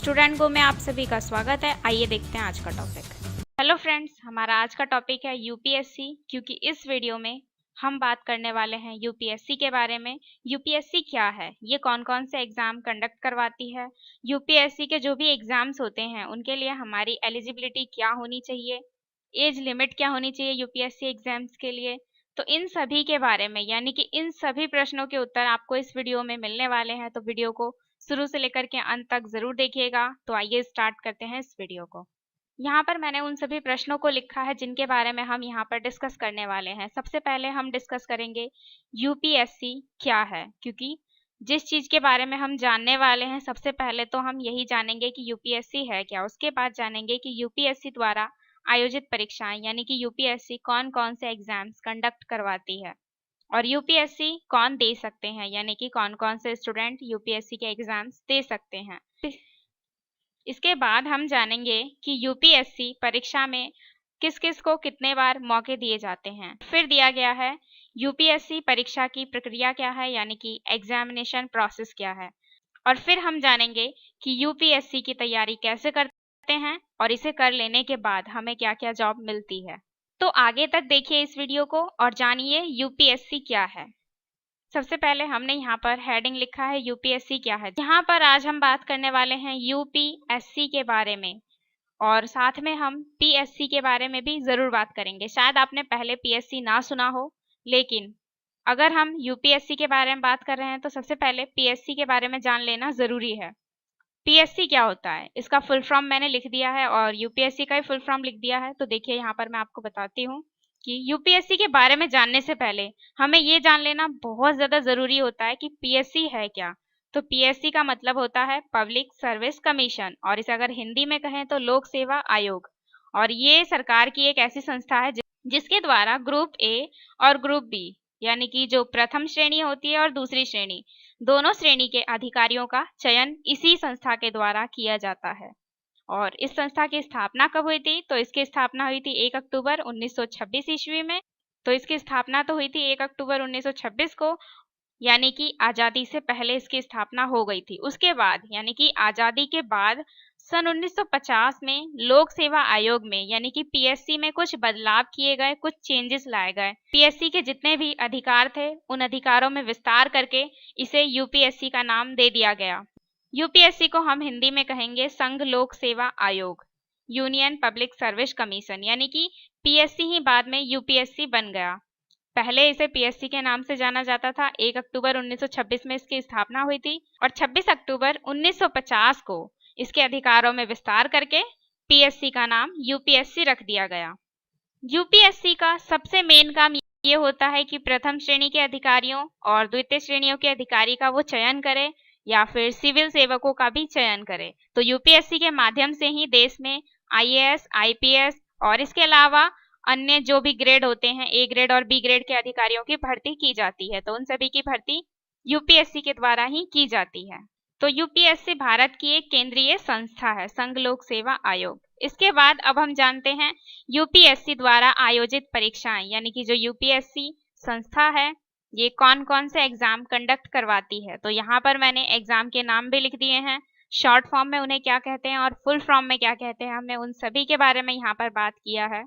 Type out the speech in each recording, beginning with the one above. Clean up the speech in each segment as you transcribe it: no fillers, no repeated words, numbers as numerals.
Student go में आप सभी का स्वागत है। आइए देखते हैं आज का टॉपिक। हेलो फ्रेंड्स, हमारा आज का टॉपिक है यूपीएससी, क्योंकि इस वीडियो में हम बात करने वाले हैं यूपीएससी के बारे में। यूपीएससी क्या है, ये कौन कौन से एग्जाम कंडक्ट करवाती है, यूपीएससी के जो भी एग्जाम्स होते हैं उनके लिए हमारी एलिजिबिलिटी क्या होनी चाहिए, एज लिमिट क्या होनी चाहिए यूपीएससी एग्जाम्स के लिए। तो इन सभी के बारे में, यानी कि इन सभी प्रश्नों के उत्तर आपको इस वीडियो में मिलने वाले हैं। तो वीडियो को शुरू से लेकर के अंत तक जरूर देखिएगा। तो आइए स्टार्ट करते हैं इस वीडियो को। यहाँ पर मैंने उन सभी प्रश्नों को लिखा है जिनके बारे में हम यहाँ पर डिस्कस करने वाले हैं। सबसे पहले हम डिस्कस करेंगे यूपीएससी क्या है, क्योंकि जिस चीज के बारे में हम जानने वाले हैं सबसे पहले तो हम यही जानेंगे कि यूपीएससी है क्या। उसके बाद जानेंगे कि यूपीएससी द्वारा आयोजित परीक्षाएं, यानी कि यूपीएससी कौन कौन से एग्जाम्स कंडक्ट करवाती है और यूपीएससी कौन दे सकते हैं, यानी कि कौन कौन से स्टूडेंट यूपीएससी के एग्जाम्स दे सकते हैं। इसके बाद हम जानेंगे कि यूपीएससी परीक्षा में किस किस को कितने बार मौके दिए जाते हैं। फिर दिया गया है यूपीएससी परीक्षा की प्रक्रिया क्या है, यानी कि एग्जामिनेशन प्रोसेस क्या है। और फिर हम जानेंगे कि यूपीएससी की तैयारी कैसे करते हैं और इसे कर लेने के बाद हमें क्या क्या जॉब मिलती है। तो आगे तक देखिए इस वीडियो को और जानिए यूपीएससी क्या है। सबसे पहले हमने यहाँ पर हेडिंग लिखा है यूपीएससी क्या है। यहाँ पर आज हम बात करने वाले हैं यूपीएससी के बारे में और साथ में हम पीएससी के बारे में भी जरूर बात करेंगे। शायद आपने पहले पीएससी ना सुना हो, लेकिन अगर हम यूपीएससी के बारे में बात कर रहे हैं तो सबसे पहले पीएससी के बारे में जान लेना जरूरी है। पीएससी क्या होता है, इसका फुल फॉर्म मैंने लिख दिया है और यूपीएससी का ही फुल फॉर्म लिख दिया है। तो देखिए यहाँ पर मैं आपको बताती हूँ कि यूपीएससी के बारे में जानने से पहले हमें ये जान लेना बहुत ज्यादा जरूरी होता है कि पीएससी है क्या। तो पीएससी का मतलब होता है पब्लिक सर्विस कमीशन, और इसे अगर हिंदी में कहें तो लोक सेवा आयोग। और ये सरकार की एक ऐसी संस्था है जिसके द्वारा ग्रुप ए और ग्रुप बी, यानी कि जो प्रथम श्रेणी होती है और दूसरी श्रेणी, दोनों श्रेणी के अधिकारियों का चयन इसी संस्था के द्वारा किया जाता है। और इस संस्था की स्थापना कब हुई थी, तो इसकी स्थापना हुई थी 1 अक्टूबर 1926 ईस्वी में। तो इसकी स्थापना तो हुई थी 1 अक्टूबर 1926 को, यानी कि आज़ादी से पहले इसकी स्थापना हो गई थी। उसके बाद यानी कि आज़ादी के बाद सन 1950 में लोक सेवा आयोग में, यानी कि पीएससी में कुछ बदलाव किए गए, कुछ चेंजेस लाए गए। पीएससी के जितने भी अधिकार थे उन अधिकारों में विस्तार करके इसे यूपीएससी का नाम दे दिया गया। यूपीएससी को हम हिंदी में कहेंगे संघ लोक सेवा आयोग, यूनियन पब्लिक सर्विस कमीशन, यानी कि पीएससी ही बाद में यूपीएससी बन गया। पहले इसे पीएससी के नाम से जाना जाता था। 1 अक्टूबर 1926 में इसकी स्थापना हुई थी और 26 अक्टूबर 1950 को इसके अधिकारों में विस्तार करके पीएससी का नाम यूपीएससी रख दिया गया। यूपीएससी का सबसे मेन काम ये होता है कि प्रथम श्रेणी के अधिकारियों और द्वितीय श्रेणियों के अधिकारी का वो चयन करे या फिर सिविल सेवकों का भी चयन करे। तो यूपीएससी के माध्यम से ही देश में आईएएस, आईपीएस और इसके अलावा अन्य जो भी ग्रेड होते हैं, ए ग्रेड और बी ग्रेड के अधिकारियों की भर्ती की जाती है। तो उन सभी की भर्ती यूपीएससी के द्वारा ही की जाती है। तो यूपीएससी भारत की एक केंद्रीय संस्था है, संघ लोक सेवा आयोग। इसके बाद अब हम जानते हैं यूपीएससी द्वारा आयोजित परीक्षाएं, यानी कि जो यूपीएससी संस्था है ये कौन कौन से एग्जाम कंडक्ट करवाती है। तो यहाँ पर मैंने एग्जाम के नाम भी लिख दिए हैं, शॉर्ट फॉर्म में उन्हें क्या कहते हैं और फुल फॉर्म में क्या कहते हैं, हमने उन सभी के बारे में यहाँ पर बात किया है।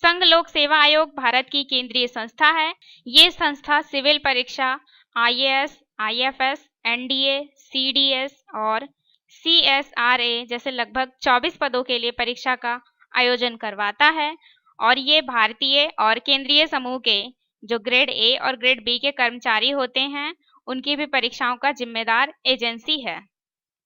संघ लोक सेवा आयोग भारत की केंद्रीय संस्था है। ये संस्था सिविल परीक्षा आईएएस, आईएफएस, एनडीए, सीडीएस और सीएसआरए जैसे लगभग 24 पदों के लिए परीक्षा का आयोजन करवाता है। और ये भारतीय और केंद्रीय समूह के जो ग्रेड ए और ग्रेड बी के कर्मचारी होते हैं उनकी भी परीक्षाओं का जिम्मेदार एजेंसी है।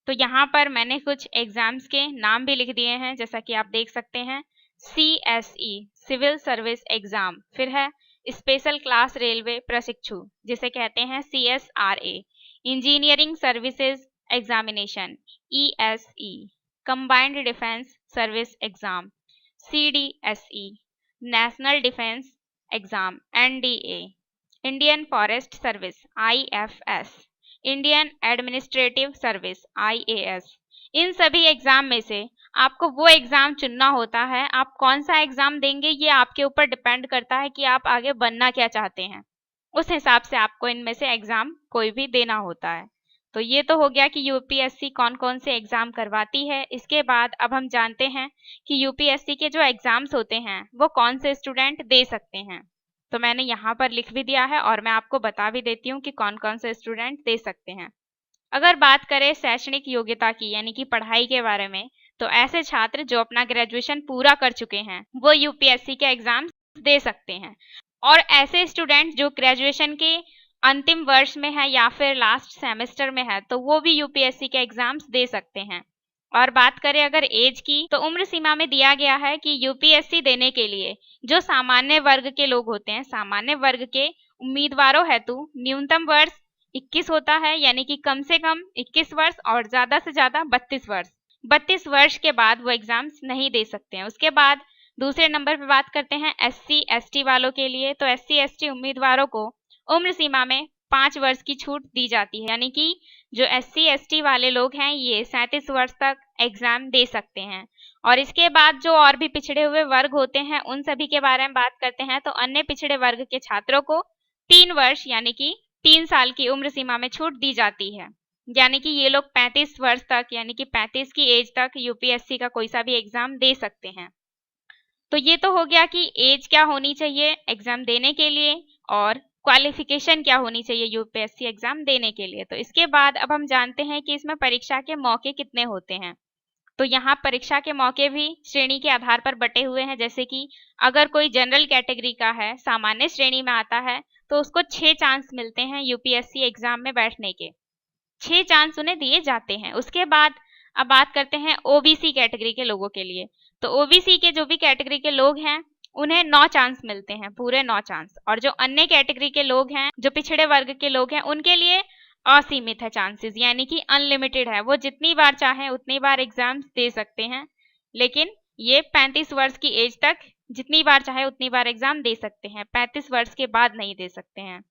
तो यहाँ पर मैंने कुछ एग्जाम्स के नाम भी लिख दिए हैं, जैसा कि आप देख सकते हैं। सीएसई सिविल सर्विस एग्जाम, फिर है स्पेशल क्लास रेलवे प्रशिक्षु जिसे कहते हैं CSRA, engineering services examination ESE, combined defence service exam CDSE, national defence exam NDA, Indian forest service IFS, Indian administrative service IAS. इन सभी एग्जाम में से आपको वो एग्जाम चुनना होता है। आप कौन सा एग्जाम देंगे ये आपके ऊपर डिपेंड करता है कि आप आगे बनना क्या चाहते हैं। उस हिसाब से आपको इनमें से एग्जाम कोई भी देना होता है। तो ये तो हो गया कि यूपीएससी कौन कौन से एग्जाम करवाती है। इसके बाद अब हम जानते हैं कि यूपीएससी के जो एग्जाम्स होते हैं वो कौन से स्टूडेंट दे सकते हैं। तो मैंने यहाँ पर लिख भी दिया है और मैं आपको बता भी देती हूँ कि कौन कौन से स्टूडेंट दे सकते हैं। अगर बात करें शैक्षणिक योग्यता की यानी कि पढ़ाई के बारे में, तो ऐसे छात्र जो अपना ग्रेजुएशन पूरा कर चुके हैं वो यूपीएससी के एग्जाम दे सकते हैं। और ऐसे स्टूडेंट जो ग्रेजुएशन के अंतिम वर्ष में है या फिर लास्ट सेमेस्टर में है तो वो भी यूपीएससी के एग्जाम्स दे सकते हैं। और बात करें अगर एज की, तो उम्र सीमा में दिया गया है कि यूपीएससी देने के लिए जो सामान्य वर्ग के लोग होते हैं, सामान्य वर्ग के उम्मीदवारों हेतु न्यूनतम वर्ष 21 होता है, यानी कि कम से कम 21 वर्ष और ज्यादा से ज्यादा 32 वर्ष। 32 वर्ष के बाद वो एग्जाम्स नहीं दे सकते हैं। उसके बाद दूसरे नंबर पे बात करते हैं एससी एसटी वालों के लिए। तो एससी एसटी उम्मीदवारों को उम्र सीमा में 5 वर्ष की छूट दी जाती है, यानी कि जो एससी एसटी वाले लोग हैं ये 37 वर्ष तक एग्जाम दे सकते हैं। और इसके बाद जो और भी पिछड़े हुए वर्ग होते हैं उन सभी के बारे में बात करते हैं। तो अन्य पिछड़े वर्ग के छात्रों को 3 वर्ष यानी कि 3 साल की उम्र सीमा में छूट दी जाती है, यानी कि ये लोग 35 वर्ष तक यानी कि 35 की एज तक यूपीएससी का कोई सा भी एग्जाम दे सकते हैं। तो ये तो हो गया कि एज क्या होनी चाहिए एग्जाम देने के लिए और क्वालिफिकेशन क्या होनी चाहिए यूपीएससी एग्जाम देने के लिए। तो इसके बाद अब हम जानते हैं कि इसमें परीक्षा के मौके कितने होते हैं। तो यहाँ परीक्षा के मौके भी श्रेणी के आधार पर बटे हुए हैं, जैसे कि अगर कोई जनरल कैटेगरी का है, सामान्य श्रेणी में आता है, तो उसको 6 चांस मिलते हैं यूपीएससी एग्जाम में बैठने के, 6 चांस उन्हें दिए जाते हैं। उसके बाद अब बात करते हैं ओबीसी कैटेगरी के लोगों के लिए। तो ओबीसी के जो भी कैटेगरी के लोग हैं उन्हें 9 चांस मिलते हैं, पूरे 9 चांस। और जो अन्य कैटेगरी के लोग हैं, जो पिछड़े वर्ग के लोग हैं, उनके लिए असीमित है चांसेस, यानी कि अनलिमिटेड है, वो जितनी बार चाहें उतनी बार एग्जाम दे सकते हैं। लेकिन ये 35 वर्ष की एज तक जितनी बार चाहे उतनी बार एग्जाम दे सकते हैं, 35 वर्ष के बाद नहीं दे सकते हैं।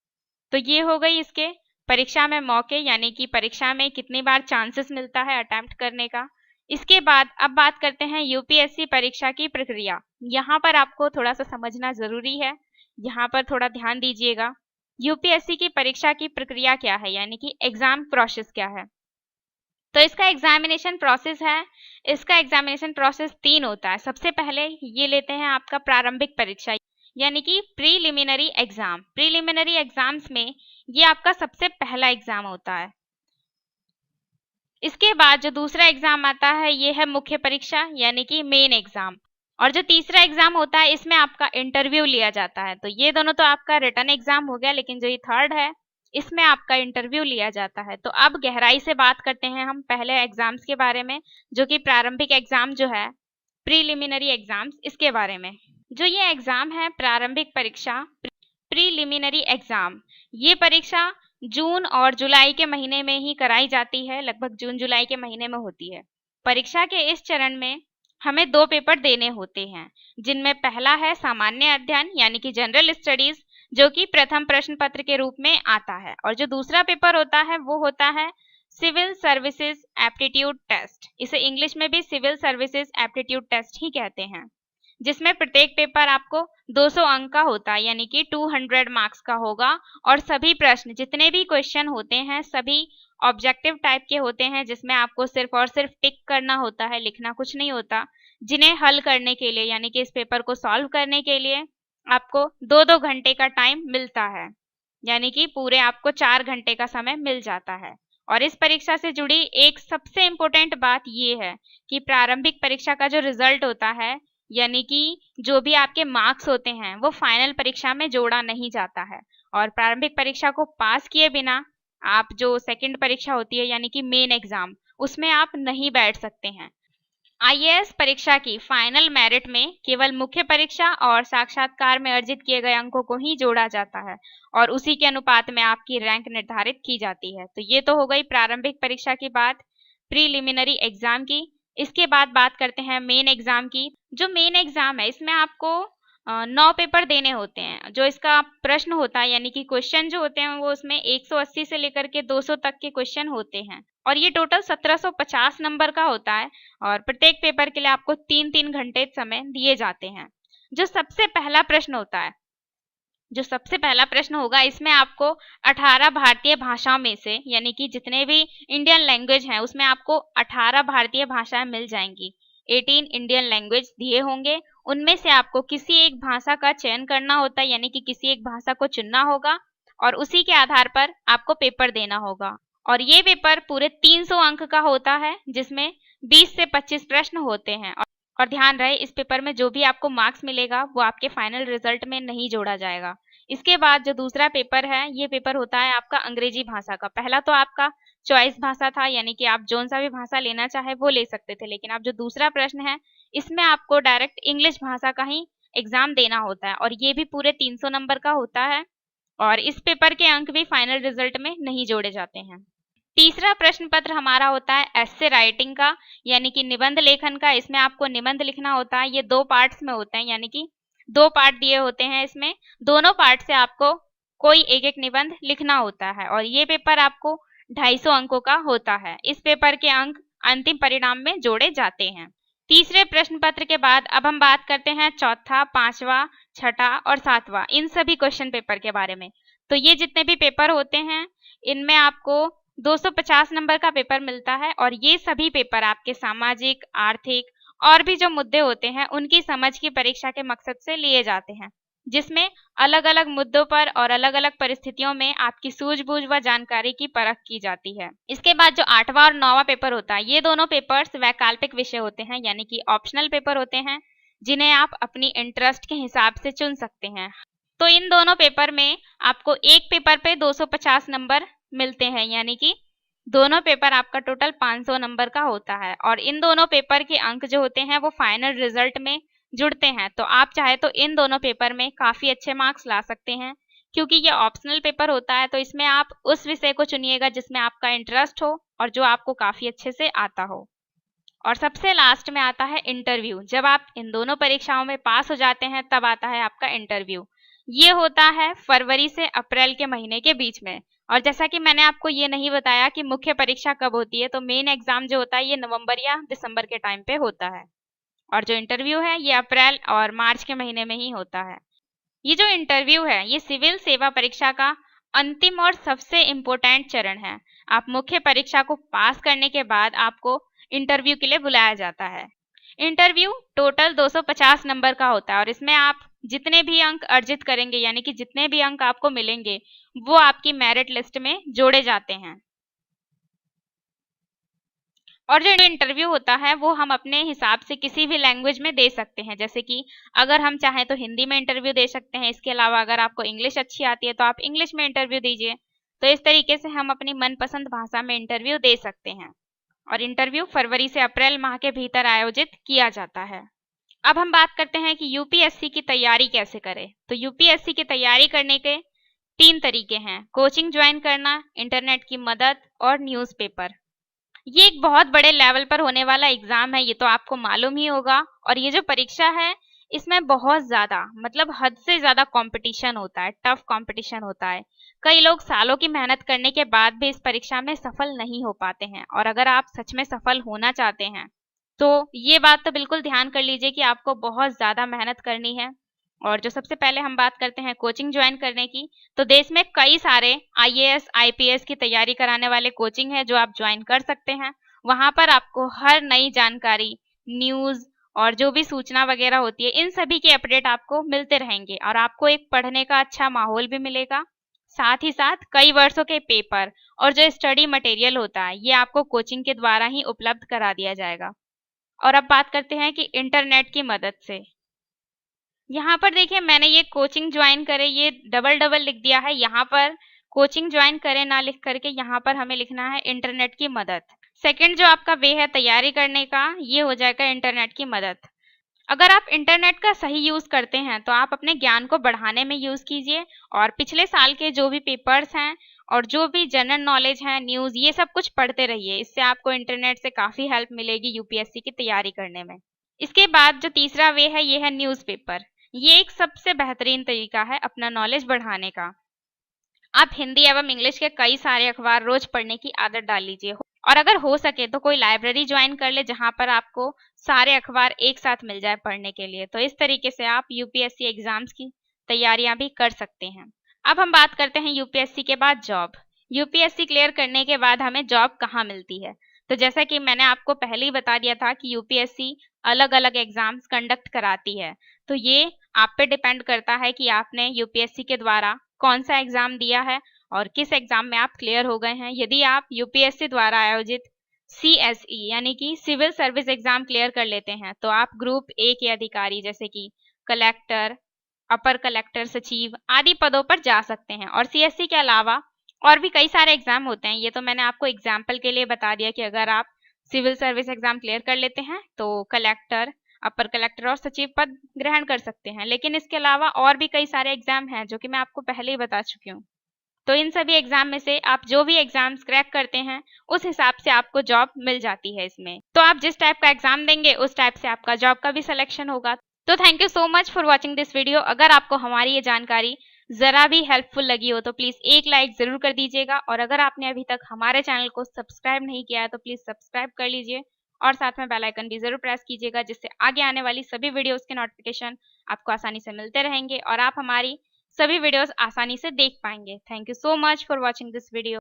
तो ये हो गई इसके परीक्षा में मौके, यानी कि परीक्षा में कितनी बार चांसेस मिलता है अटेम्प्ट करने का। इसके बाद अब बात करते हैं यूपीएससी परीक्षा की प्रक्रिया। यहाँ पर आपको थोड़ा सा समझना जरूरी है, यहाँ पर थोड़ा ध्यान दीजिएगा। यूपीएससी की परीक्षा की प्रक्रिया क्या है, यानी कि एग्जाम प्रोसेस क्या है। तो इसका एग्जामिनेशन प्रोसेस है, इसका एग्जामिनेशन प्रोसेस 3 होता है। सबसे पहले ये लेते हैं आपका प्रारंभिक परीक्षा, यानी कि प्रीलिमिनरी एग्जाम। प्रीलिमिनरी एग्जाम्स में ये आपका सबसे पहला एग्जाम होता है। इसके बाद जो दूसरा एग्जाम आता है ये है मुख्य परीक्षा, यानी कि मेन एग्जाम। और जो तीसरा एग्जाम होता है इसमें आपका इंटरव्यू लिया जाता है। तो ये दोनों तो आपका रिटन एग्जाम हो गया, लेकिन जो ये थर्ड है इसमें आपका इंटरव्यू लिया जाता है। तो अब गहराई से बात करते हैं हम पहले एग्जाम्स के बारे में, जो कि प्रारंभिक एग्जाम जो है, प्रीलिमिनरी एग्जाम्स, इसके बारे में। जो ये एग्जाम है प्रारंभिक परीक्षा, प्रीलिमिनरी एग्जाम, ये परीक्षा जून और जुलाई के महीने में ही कराई जाती है, लगभग जून जुलाई के महीने में होती है। परीक्षा के इस चरण में हमें 2 पेपर देने होते हैं, जिनमें पहला है सामान्य अध्ययन यानी कि जनरल स्टडीज, जो कि प्रथम प्रश्न पत्र के रूप में आता है। और जो दूसरा पेपर होता है वो होता है सिविल सर्विसेज एप्टीट्यूड टेस्ट, इसे इंग्लिश में भी सिविल सर्विसेज एप्टीट्यूड टेस्ट ही कहते हैं, जिसमें प्रत्येक पेपर आपको 200 अंक का होता है, यानी कि 200 मार्क्स का होगा। और सभी प्रश्न, जितने भी क्वेश्चन होते हैं, सभी ऑब्जेक्टिव टाइप के होते हैं, जिसमें आपको सिर्फ और सिर्फ टिक करना होता है, लिखना कुछ नहीं होता। जिन्हें हल करने के लिए, यानी कि इस पेपर को सॉल्व करने के लिए आपको 2-2 घंटे का टाइम मिलता है, यानी कि पूरे आपको 4 घंटे का समय मिल जाता है। और इस परीक्षा से जुड़ी एक सबसे इम्पोर्टेंट बात ये है कि प्रारंभिक परीक्षा का जो रिजल्ट होता है, यानी कि जो भी आपके मार्क्स होते हैं, वो फाइनल परीक्षा में जोड़ा नहीं जाता है। और प्रारंभिक परीक्षा को पास किए बिना आप जो सेकंड परीक्षा होती है, यानी कि मेन एग्जाम, उसमें आप नहीं बैठ सकते हैं। आईएएस परीक्षा की फाइनल मेरिट में केवल मुख्य परीक्षा और साक्षात्कार में अर्जित किए गए अंकों को ही जोड़ा जाता है और उसी के अनुपात में आपकी रैंक निर्धारित की जाती है। तो ये तो हो गई प्रारंभिक परीक्षा की बात, प्रीलिमिनरी एग्जाम की। इसके बाद बात करते हैं मेन एग्जाम की। जो मेन एग्जाम है इसमें आपको 9 पेपर देने होते हैं। जो इसका प्रश्न होता है, यानी कि क्वेश्चन जो होते हैं, वो उसमें 180 से लेकर के 200 तक के क्वेश्चन होते हैं और ये टोटल 1750 नंबर का होता है। और प्रत्येक पेपर के लिए आपको 3-3 घंटे समय दिए जाते हैं। जो सबसे पहला प्रश्न होता है जो सबसे पहला प्रश्न होगा इसमें आपको 18 भारतीय भाषाओं में से, यानी कि जितने भी इंडियन लैंग्वेज हैं उसमें आपको 18 भारतीय भाषाएं मिल जाएंगी। 18 इंडियन लैंग्वेज दिए होंगे, उनमें से आपको किसी एक भाषा का चयन करना होता है, यानी कि किसी एक भाषा को चुनना होगा और उसी के आधार पर आपको पेपर देना होगा। और ये पेपर पूरे 300 अंक का होता है, जिसमें 20 से 25 प्रश्न होते हैं। और ध्यान रहे, इस पेपर में जो भी आपको मार्क्स मिलेगा वो आपके फाइनल रिजल्ट में नहीं जोड़ा जाएगा। इसके बाद जो दूसरा पेपर है, ये पेपर होता है आपका अंग्रेजी भाषा का। पहला तो आपका चॉइस भाषा था, यानी कि आप जोन सा भी भाषा लेना चाहे वो ले सकते थे, लेकिन अब जो दूसरा प्रश्न है इसमें आपको डायरेक्ट इंग्लिश भाषा का ही एग्जाम देना होता है और ये भी पूरे 300 नंबर का होता है और इस पेपर के अंक भी फाइनल रिजल्ट में नहीं जोड़े जाते हैं। तीसरा प्रश्न पत्र हमारा होता है एस्से राइटिंग का, यानी कि निबंध लेखन का। इसमें आपको निबंध लिखना होता है। ये 2 पार्ट्स में होते हैं, यानी कि 2 पार्ट दिए होते हैं। इसमें दोनों पार्ट से आपको कोई एक एक निबंध लिखना होता है और ये पेपर आपको 250 अंकों का होता है। इस पेपर के अंक अंतिम परिणाम में जोड़े जाते हैं। तीसरे प्रश्न पत्र के बाद अब हम बात करते हैं चौथा, पांचवा, छठा और सातवां, इन सभी क्वेश्चन पेपर के बारे में। तो ये जितने भी पेपर होते हैं इनमें आपको 250 नंबर का पेपर मिलता है और ये सभी पेपर आपके सामाजिक, आर्थिक और भी जो मुद्दे होते हैं उनकी समझ की परीक्षा के मकसद से लिए जाते हैं, जिसमें अलग अलग मुद्दों पर और अलग अलग परिस्थितियों में आपकी सूझबूझ व जानकारी की परख की जाती है। इसके बाद जो 8वां और 9वां पेपर होता है, ये दोनों पेपर्स वैकल्पिक विषय होते हैं, यानी कि ऑप्शनल पेपर होते हैं जिन्हें आप अपनी इंटरेस्ट के हिसाब से चुन सकते हैं। तो इन दोनों पेपर में आपको एक पेपर पे 250 नंबर मिलते हैं, यानी कि दोनों पेपर आपका टोटल 500 नंबर का होता है और इन दोनों पेपर के अंक जो होते हैं वो फाइनल रिजल्ट में जुड़ते हैं। तो आप चाहे तो इन दोनों पेपर में काफी अच्छे मार्क्स ला सकते हैं। क्योंकि ये ऑप्शनल पेपर होता है तो इसमें आप उस विषय को चुनिएगा जिसमें आपका इंटरेस्ट हो और जो आपको काफी अच्छे से आता हो। और सबसे लास्ट में आता है इंटरव्यू। जब आप इन दोनों परीक्षाओं में पास हो जाते हैं तब आता है आपका इंटरव्यू। ये होता है फरवरी से अप्रैल के महीने के बीच में। और जैसा कि मैंने आपको ये नहीं बताया कि मुख्य परीक्षा कब होती है, तो मेन एग्जाम जो होता है ये नवंबर या दिसंबर के टाइम पे होता है और जो इंटरव्यू है ये अप्रैल और मार्च के महीने में ही होता है। ये जो इंटरव्यू है ये सिविल सेवा परीक्षा का अंतिम और सबसे इम्पोर्टेंट चरण है। आप मुख्य परीक्षा को पास करने के बाद आपको इंटरव्यू के लिए बुलाया जाता है। इंटरव्यू टोटल 250 नंबर का होता है और इसमें आप जितने भी अंक अर्जित करेंगे, यानी कि जितने भी अंक आपको मिलेंगे वो आपकी मेरिट लिस्ट में जोड़े जाते हैं। और जो इंटरव्यू होता है वो हम अपने हिसाब से किसी भी लैंग्वेज में दे सकते हैं, जैसे कि अगर हम चाहें तो हिंदी में इंटरव्यू दे सकते हैं। इसके अलावा अगर आपको इंग्लिश अच्छी आती है तो आप इंग्लिश में इंटरव्यू दीजिए। तो इस तरीके से हम अपनी मनपसंद भाषा में इंटरव्यू दे सकते हैं और इंटरव्यू फरवरी से अप्रैल माह के भीतर आयोजित किया जाता है। अब हम बात करते हैं कि यूपीएससी की तैयारी कैसे करें। तो यूपीएससी की तैयारी करने के 3 तरीके हैं: कोचिंग ज्वाइन करना, इंटरनेट की मदद और न्यूज़पेपर। ये एक बहुत बड़े लेवल पर होने वाला एग्जाम है, ये तो आपको मालूम ही होगा। और ये जो परीक्षा है इसमें बहुत ज्यादा, मतलब हद से ज्यादा कंपटीशन होता है, टफ कंपटीशन होता है। कई लोग सालों की मेहनत करने के बाद भी इस परीक्षा में सफल नहीं हो पाते हैं और अगर आप सच में सफल होना चाहते हैं तो ये बात तो बिल्कुल ध्यान कर लीजिए कि आपको बहुत ज्यादा मेहनत करनी है। और जो सबसे पहले हम बात करते हैं कोचिंग ज्वाइन करने की, तो देश में कई सारे आईएएस आईपीएस की तैयारी कराने वाले कोचिंग है जो आप ज्वाइन कर सकते हैं। वहां पर आपको हर नई जानकारी, न्यूज और जो भी सूचना वगैरह होती है इन सभी के अपडेट आपको मिलते रहेंगे और आपको एक पढ़ने का अच्छा माहौल भी मिलेगा। साथ ही साथ कई वर्षों के पेपर और जो स्टडी मटेरियल होता है ये आपको कोचिंग के द्वारा ही उपलब्ध करा दिया जाएगा। और अब बात करते हैं कि इंटरनेट की मदद से। यहाँ पर देखिए मैंने ये कोचिंग ज्वाइन करे ये डबल लिख दिया है। यहाँ पर कोचिंग ज्वाइन करें ना लिख करके यहाँ पर हमें लिखना है इंटरनेट की मदद। सेकंड जो आपका वे है तैयारी करने का, ये हो जाएगा इंटरनेट की मदद। अगर आप इंटरनेट का सही यूज करते हैं तो आप अपने ज्ञान को बढ़ाने में यूज कीजिए और पिछले साल के जो भी पेपर्स हैं और जो भी जनरल नॉलेज है, न्यूज, ये सब कुछ पढ़ते रहिए। इससे आपको इंटरनेट से काफी हेल्प मिलेगी यूपीएससी की तैयारी करने में। इसके बाद जो तीसरा वे है ये है न्यूज़पेपर। ये एक सबसे बेहतरीन तरीका है अपना नॉलेज बढ़ाने का। आप हिंदी एवं इंग्लिश के कई सारे अखबार रोज पढ़ने की आदत डाल लीजिए और अगर हो सके तो कोई लाइब्रेरी ज्वाइन कर ले जहां पर आपको सारे अखबार एक साथ मिल जाए पढ़ने के लिए। तो इस तरीके से आप यूपीएससी एग्जाम्स की तैयारियां भी कर सकते हैं। अब हम बात करते हैं यूपीएससी के बाद जॉब। यूपीएससी क्लियर करने के बाद हमें जॉब कहाँ मिलती है। तो जैसा कि मैंने आपको पहले ही बता दिया था कि यूपीएससी अलग अलग एग्जाम्स कंडक्ट कराती है। तो ये आप पे डिपेंड करता है कि आपने यूपीएससी के द्वारा कौन सा एग्जाम दिया है और किस एग्जाम में आप क्लियर हो गए हैं। यदि आप यूपीएससी द्वारा आयोजित CSE यानी कि सिविल सर्विस एग्जाम क्लियर कर लेते हैं तो आप ग्रुप ए के अधिकारी जैसे कि कलेक्टर, अपर कलेक्टर, सचिव आदि पदों पर जा सकते हैं। और सीएससी के अलावा और भी कई सारे एग्जाम होते हैं। ये तो मैंने आपको एग्जाम्पल के लिए बता दिया कि अगर आप सिविल सर्विस एग्जाम क्लियर कर लेते हैं तो कलेक्टर, अपर कलेक्टर और सचिव पद ग्रहण कर सकते हैं। लेकिन इसके अलावा और भी कई सारे एग्जाम हैं जो कि मैं आपको पहले ही बता चुकी हूँ। तो इन सभी एग्जाम में से आप जो भी एग्जाम्स क्रैक करते हैं उस हिसाब से आपको जॉब मिल जाती है इसमें। तो आप जिस टाइप का एग्जाम देंगे उस टाइप से आपका जॉब का भी सिलेक्शन होगा। तो thank you so much for watching this video. अगर आपको हमारी ये जानकारी जरा भी हेल्पफुल लगी हो तो प्लीज एक लाइक जरूर कर दीजिएगा। और अगर आपने अभी तक हमारे चैनल को सब्सक्राइब नहीं किया है तो प्लीज सब्सक्राइब कर लीजिए और साथ में बेल आइकन भी जरूर प्रेस कीजिएगा, जिससे आगे आने वाली सभी वीडियोस के नोटिफिकेशन आपको आसानी से मिलते रहेंगे और आप हमारी सभी वीडियोस आसानी से देख पाएंगे। Thank you so much for watching this video.